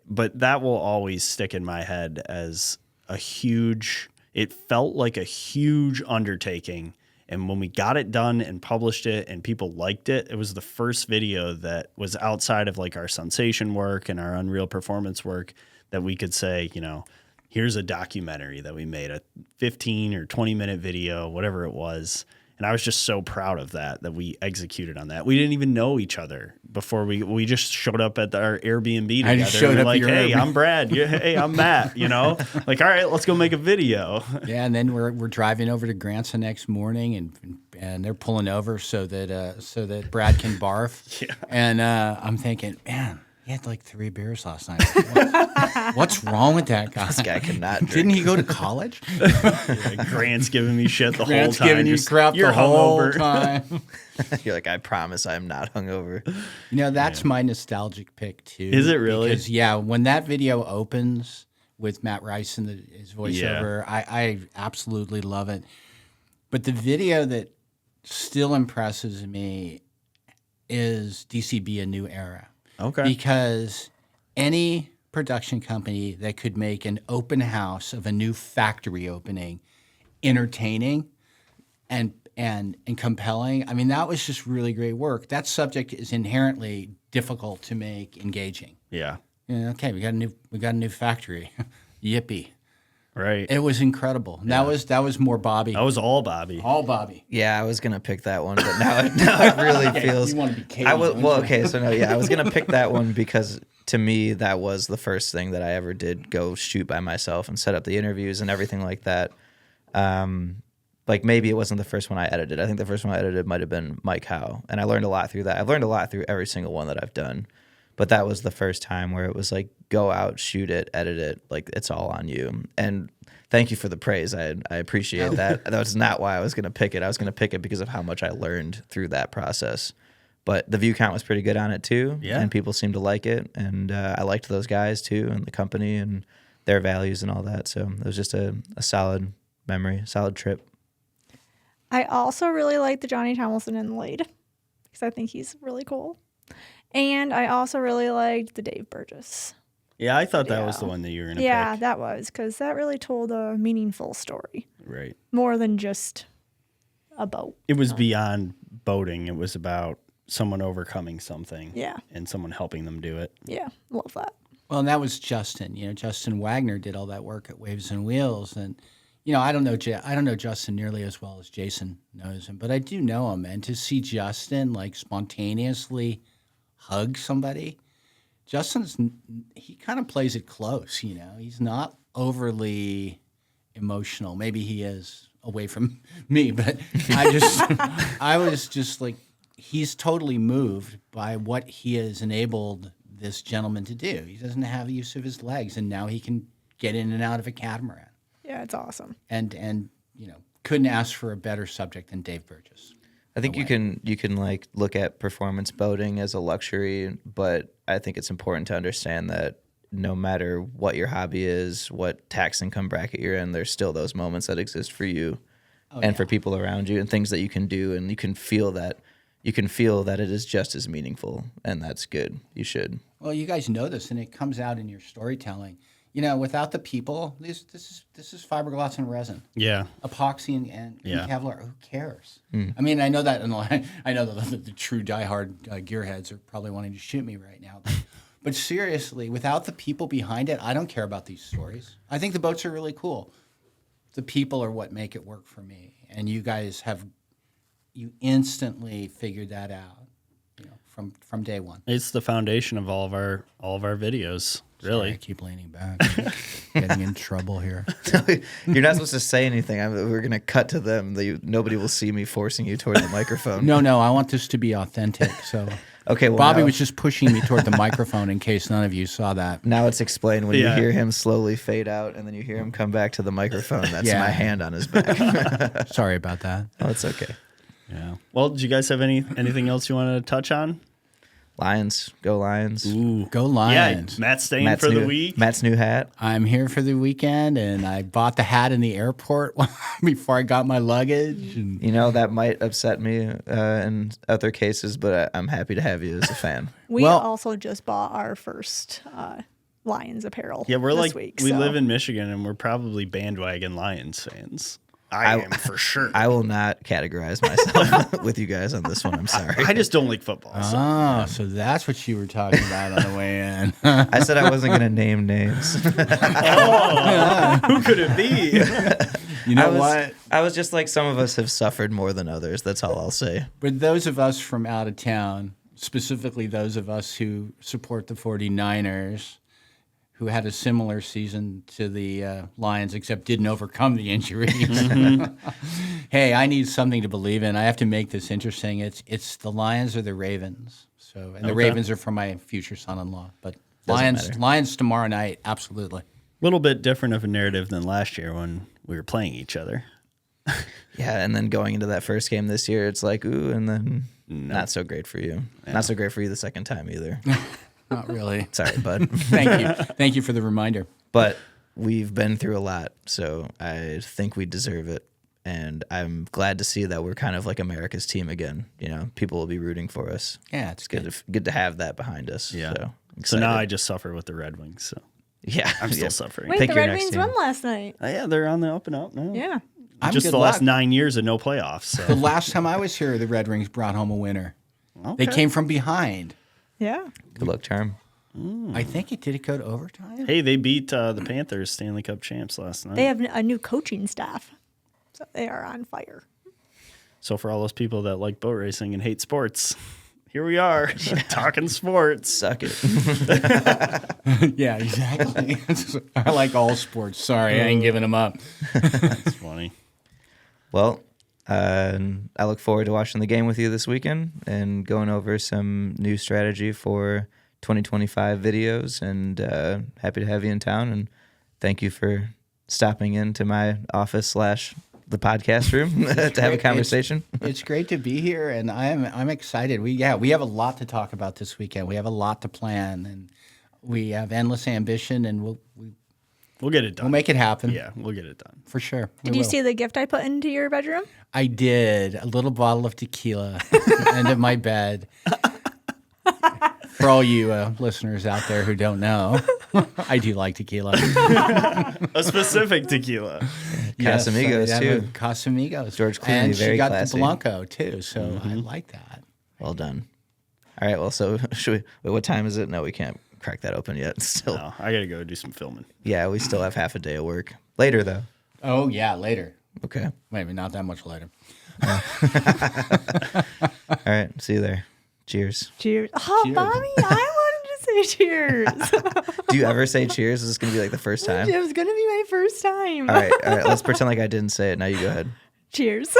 But that will always stick in my head as it felt like a huge undertaking. And when we got it done and published it and people liked it, it was the first video that was outside of like our Sensation work and our Unreal Performance work that we could say, you know, here's a documentary that we made, a 15 or 20 minute video, whatever it was. And I was just so proud of that we executed on that. We didn't even know each other before we just showed up at our Airbnb together. I just showed We're up like, at your hey, Airbnb. I'm Brad. Yeah, hey, I'm Matt. Like, all right, let's go make a video. Yeah, and then we're driving over to Grant's the next morning, and they're pulling over so that Brad can barf. Yeah. And I'm thinking, man, he had like 3 beers last night. What's wrong with that guy? This guy cannot drink. Didn't he go to college? Like, Grant's giving me shit the Grant's whole time. giving you Just, crap you're the whole hungover. time. You're like, I promise I'm not hungover. That's my nostalgic pick too. Is it really? Because when that video opens with Matt Rice and his voiceover, I absolutely love it. But the video that still impresses me is DCB A New Era. Okay. Because any production company that could make an open house of a new factory opening entertaining and compelling, I mean, that was just really great work. That subject is inherently difficult to make engaging. Yeah. Okay, we got a new factory. Yippee. Right. It was incredible. That was more Bobby. That was all Bobby. All Bobby. Yeah, I was gonna pick that one, but now it really feels. You want to be Katie, I was don't well, you? okay, so no, yeah, I was gonna pick that one because to me that was the first thing that I ever did go shoot by myself and set up the interviews and everything like that. Like maybe it wasn't the first one I edited. I think the first one I edited might have been Mike Howe, and I learned a lot through that. I've learned a lot through every single one that I've done, but that was the first time where it was like go out, shoot it, edit it, like it's all on you. And thank you for the praise. I appreciate that. That was not why I was going to pick it. I was going to pick it because of how much I learned through that process. But the view count was pretty good on it too, and people seemed to like it, and I liked those guys too, and the company and their values and all that. So it was just a solid memory, solid trip. I also really like the Johnny Tomlinson in the lead because I think he's really cool. And I also really liked the Dave Burgess. Yeah, I thought that was the video. one that you were going to Yeah, pick. that was because that really told a meaningful story Right. more than just a boat. It was beyond boating. It was about someone overcoming something. Yeah. And someone helping them do it. Yeah, love that. Well, and that was Justin. Justin Wagner did all that work at Waves and Wheels, and I don't know Justin nearly as well as Jason knows him, but I do know him. And to see Justin like spontaneously hug somebody, he kind of plays it close. He's not overly emotional. Maybe he is away from me, but I was just like, he's totally moved by what he has enabled this gentleman to do. He doesn't have the use of his legs, and now he can get in and out of a catamaran. Yeah, it's awesome. And couldn't ask for a better subject than Dave Burgess. I think you can like look at performance boating as a luxury, but I think it's important to understand that no matter what your hobby is, what tax income bracket you're in, there's still those moments that exist for you and for people around you, and things that you can do, and you can feel that it is just as meaningful, and that's good. You should. Well, you guys know this, and it comes out in your storytelling. Without the people, this is fiberglass and resin. Yeah. Epoxy and Kevlar. Who cares? Mm. I mean, I know that I know that the true diehard gearheads are probably wanting to shoot me right now. But seriously, without the people behind it, I don't care about these stories. I think the boats are really cool. The people are what make it work for me. And you guys you instantly figured that out, from day one. It's the foundation of all of our videos. Really. Sorry, I keep leaning back. Getting in trouble here. You're not supposed to say anything. We're going to cut to them. Nobody will see me forcing you toward the microphone. No, I want this to be authentic. So, okay, well, Bobby now, was just pushing me toward the microphone in case none of you saw that. Now it's explained when you hear him slowly fade out and then you hear him come back to the microphone. That's my hand on his back. Sorry about that. Oh, it's okay. Yeah. Well, did you guys have anything else you wanted to touch on? Lions. Go Lions. Ooh. Go Lions. Yeah, Matt's staying for the week. Matt's new hat. I'm here for the weekend, and I bought the hat in the airport before I got my luggage. And That might upset me in other cases, but I'm happy to have you as a fan. We also just bought our first Lions apparel. Yeah, we're this like, week, we so. live in Michigan, and we're probably bandwagon Lions fans. I am for sure. I will not categorize myself with you guys on this one. I'm sorry. I just don't like football. so that's what you were talking about on the way in. I said I wasn't going to name names. Who could it be? You know what? I was just like, some of us have suffered more than others. That's all I'll say. But those of us from out of town, specifically those of us who support the 49ers, who had a similar season to the Lions, except didn't overcome the injuries. Hey, I need something to believe in. I have to make this interesting. It's the Lions or the Ravens. So, and the Ravens are for my future son-in-law. But Lions tomorrow night, absolutely. A little bit different of a narrative than last year when we were playing each other. Yeah, and then going into that first game this year, it's like, ooh, and then not so great for you. Yeah. Not so great for you the second time either. Not really. Sorry, bud. Thank you. Thank you for the reminder. But we've been through a lot, so I think we deserve it. And I'm glad to see that we're kind of like America's team again. You know, people will be rooting for us. Yeah, it's good. Good to have that behind us. Yeah. So now I just suffer with the Red Wings. So yeah, I'm still suffering. Wait, Pick the your Red next Wings team. won last night. Yeah, they're on the up and up now. Yeah. Just the last 9 years of no playoffs. So. The last time I was here, the Red Wings brought home a winner. Okay. They came from behind. Yeah. Good luck, charm. I think it did go to overtime. Hey, they beat the Panthers Stanley Cup champs last night. They have a new coaching staff, so they are on fire. So for all those people that like boat racing and hate sports, here we are talking sports. Suck it. Yeah, exactly. I like all sports. Sorry, I ain't giving them up. That's funny. Well, I look forward to watching the game with you this weekend and going over some new strategy for 2025 videos, and happy to have you in town, and thank you for stopping into my office / the podcast room to have a conversation. It's great to be here, and I'm excited. We have a lot to talk about this weekend. We have a lot to plan, and we have endless ambition, and We'll get it done. we'll make it happen. Yeah, we'll get it done. For sure. Did you see the gift I put into your bedroom? I did. A little bottle of tequila at the end of my bed. For all you listeners out there who don't know, I do like tequila. A specific tequila. Casamigos, I have too. a Casamigos. George Clooney, and very she got classy. the Blanco, too, so I like that. Well done. All right, well, so should we, what time is it? No, we can't crack that open yet. Still, No, I got to go do some filming. yeah, we still have half a day of work. Later, though. Oh, yeah, later. Okay. Maybe not that much later. All right, see you there. Cheers. Cheers. Oh, Cheers. Bobby, I wanted to say cheers. Do you ever say cheers? Is this going to be like the first time? It was going to be my first time. All right, let's pretend like I didn't say it. Now you go ahead. Cheers.